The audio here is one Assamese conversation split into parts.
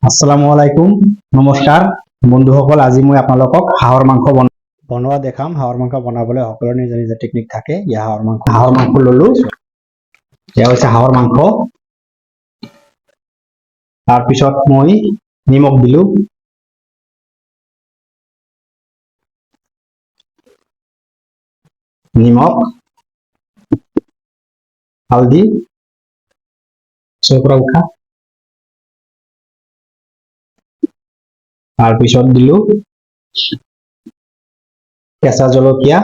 আসসালামু আলাইকুম, নমস্কাৰ বন্ধুসকল। আজি মই আপোনালোকক হাঁহৰ মাংস বনোৱা দেখাম। হাঁহৰ মাংস বনাবলৈ সকলোৰে নিজা নিজা টেকনিক থাকে। ইয়া হাঁহৰ মাংস ললো। এয়া হৈছে হাঁহৰ মাংস। তাৰপিছত মই নিমখ দিলো, নিমখ, হালধি, চৌকৰা উঠা। তাৰপিছত দিলো কেঁচা জলকীয়া,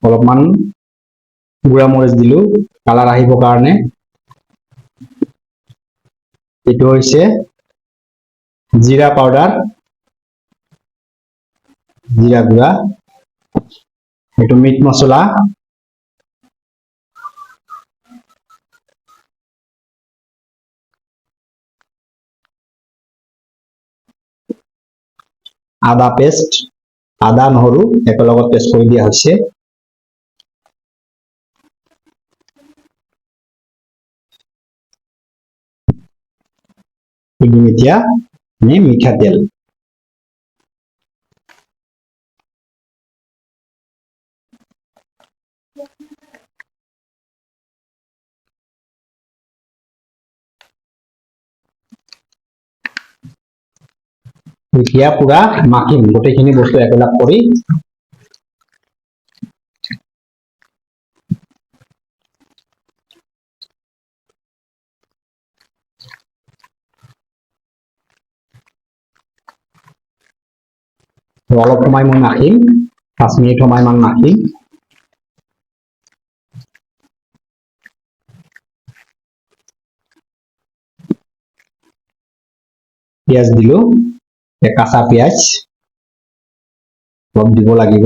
অলপমান গুড়া মৰিচ দিলো কালাৰ আহিবৰ কাৰণে। এইটো হৈছে জিৰা পাউডাৰ, জিৰা গুড়া। এইটো মিট মছলা, আদা পেষ্ট, আদা নহৰু একেলগত পেষ্ট কৰি দিয়া হৈছে। এতিয়া আমি মিঠাতেল, এতিয়া পুৰা মাখিম গোটেইখিনি বস্তু একেলগ কৰি। অলপ সময় মই মাখিম, 5 মিনিট সময় মান মাখিম। পিঁয়াজ দিলো, কাঁচা পিঁয়াজ অলপ দিব লাগিব।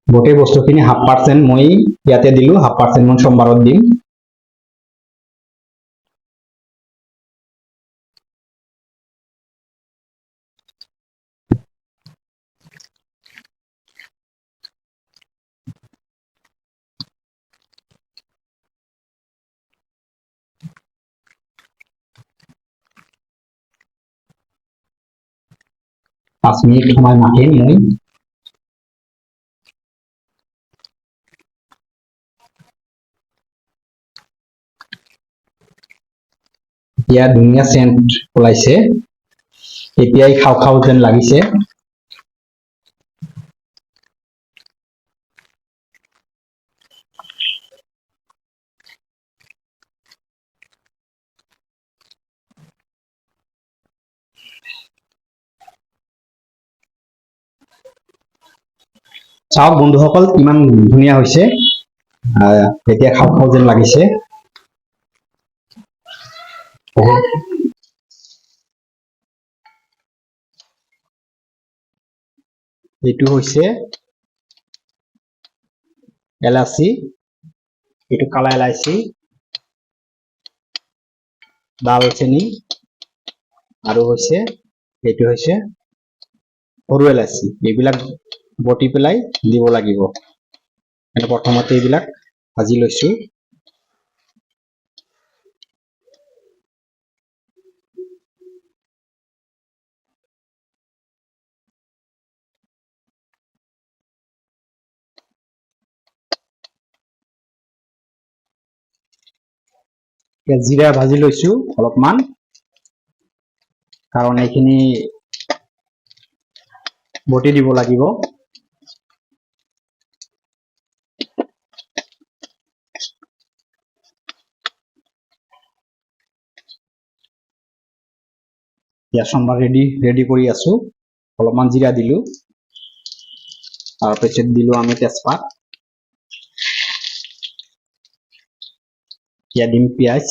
গোটেই বস্তুখিনি 1/2% মই ইয়াতে দিলো, 1/2% মই সোমবাৰত দিম। পাঁচ মিনিট সময় মাখিম মই। এতিয়া ধুনীয়া চেণ্ট ওলাইছে, এতিয়াই খাওঁ খাওঁ যেন লাগিছে। চাওক বন্ধুসকল কিমান ধুনীয়া হৈছে। এতিয়া খাওঁ খাওঁ যেন লাগিছে। এইটো হৈছে এলাচি, এইটো কালা এলাচি, দালচেনি, আৰু হৈছে এইটো হৈছে সৰু এলাচি। এইবিলাক বটি পেলাই দিব লাগিব। প্ৰথমতে এইবিলাক ভাজি লৈছো। জিৰা ভাজি লৈছো অলপমান, কাৰণ এইখিনি বটি দিব লাগিব। এতিয়া সোমবাৰ ৰেডি কৰি আছো। অলপমান জিৰা দিলো, তাৰপিছত দিলো আমি তেজপাত, এতিয়া দিম পিঁয়াজ,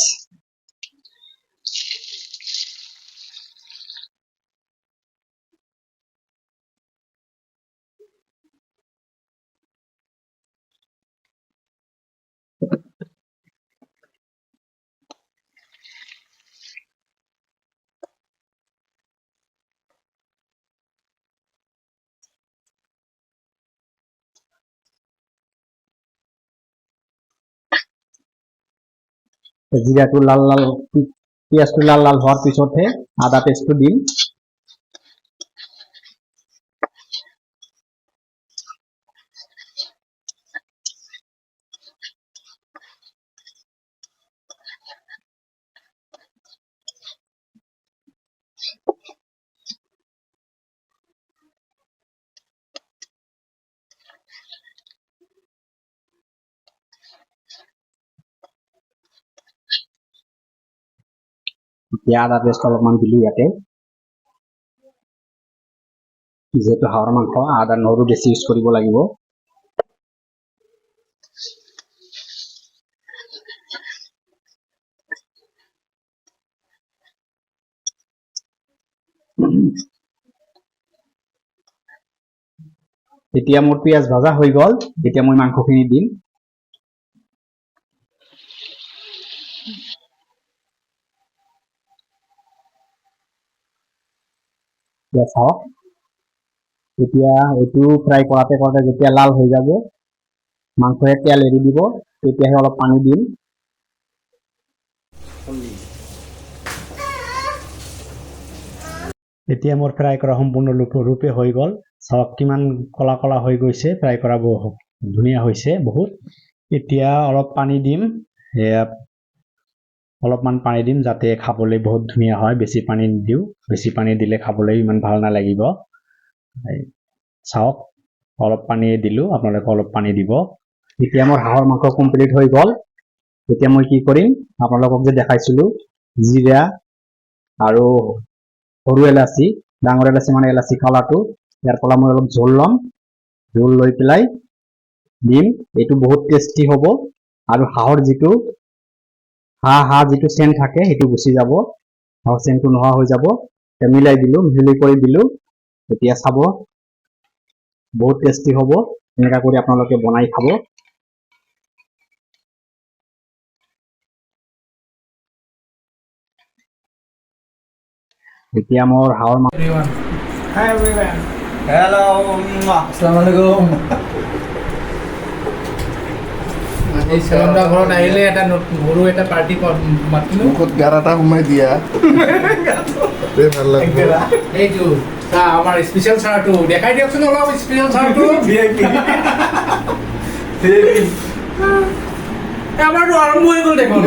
জিৰাটো লাল লাল পিঁয়াজটো লাল লাল হোৱাৰ পিছতহে আদা পেষ্টটো দিম। এতিয়া আদা পেষ্ট অলপমান দিলো ইয়াতে, যিহেতু হাঁহৰ মাংস আদা নহৰু বেছি ইউজ কৰিব লাগিব। এতিয়া মোৰ পিঁয়াজ ভাজা হৈ গ'ল, এতিয়া মই মাংসখিনি দিম। এতিয়া চাওক, এতিয়া এইটো ফ্ৰাই কৰাতে কৰাতে যেতিয়া লাল হৈ যাব, মাংসয়ে তেল এৰি দিব, তেতিয়াহে অলপ পানী দিম। এতিয়া মোৰ ফ্ৰাই কৰা সম্পূৰ্ণ ৰূপে হৈ গ'ল। চাওক কিমান কলা কলা হৈ গৈছে, ফ্ৰাই কৰা ধুনীয়া হৈছে বহুত। এতিয়া অলপ পানী দিম, অলপমান পানী দিম যাতে খাবলৈ বহুত ধুনীয়া হয়। বেছি পানী নিদিওঁ, বেছি পানী দিলে খাবলৈ ইমান ভাল নালাগিব। চাওক অলপ পানী দিলোঁ, আপোনালোকে অলপ পানী দিব। এতিয়া মোৰ হাঁহৰ মাংস কমপ্লিট হৈ গ'ল। এতিয়া মই কি কৰিম, আপোনালোকক যে দেখাইছিলোঁ জিৰা আৰু সৰু এলাচি, ডাঙৰ এলাচি মানে এলাচি কালাটো, ইয়াৰ পৰা মই অলপ জোল ল'ম, জোল লৈ পেলাই দিম। এইটো বহুত টেষ্টি হ'ব আৰু হাঁহৰ যিটো যিটো চেণ্ট থাকে সেইটো গুচি যাব, হাঁহৰ চেণ্টটো নোহোৱা হৈ যাব। মিলাই দিলোঁ, মিহলি কৰি দিলোঁ। এতিয়া চাব বহুত টেষ্টি হ'ব, এনেকুৱা কৰি আপোনালোকে বনাই খাব। এতিয়া মোৰ হাঁহৰ মাংস। Hi everyone. Hello. Assalamualaikum. এই চেলনটা ঘৰত আহিলে এটা সৰু এটা পাৰ্টি মাতিলো। মুখত গাৰ এটা সোমাই দিয়া ভাল লাগিব। এইটো আমাৰ স্পেচিয়েল চাহটো দেখাই দিয়কচোন অলপ, স্পেচিয়েল চাহটো আমাৰতো আৰম্ভ হৈ গ'ল দেখোন।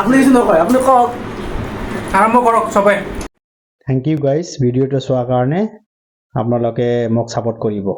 আপুনি কিছু নকয়, আপুনি কওক, আৰম্ভ কৰক চবে। থেংক ইউ গাইজ, ভিডিঅ'টো চোৱাৰ কাৰণে আপোনালোকে মোক ছাপোৰ্ট কৰিব।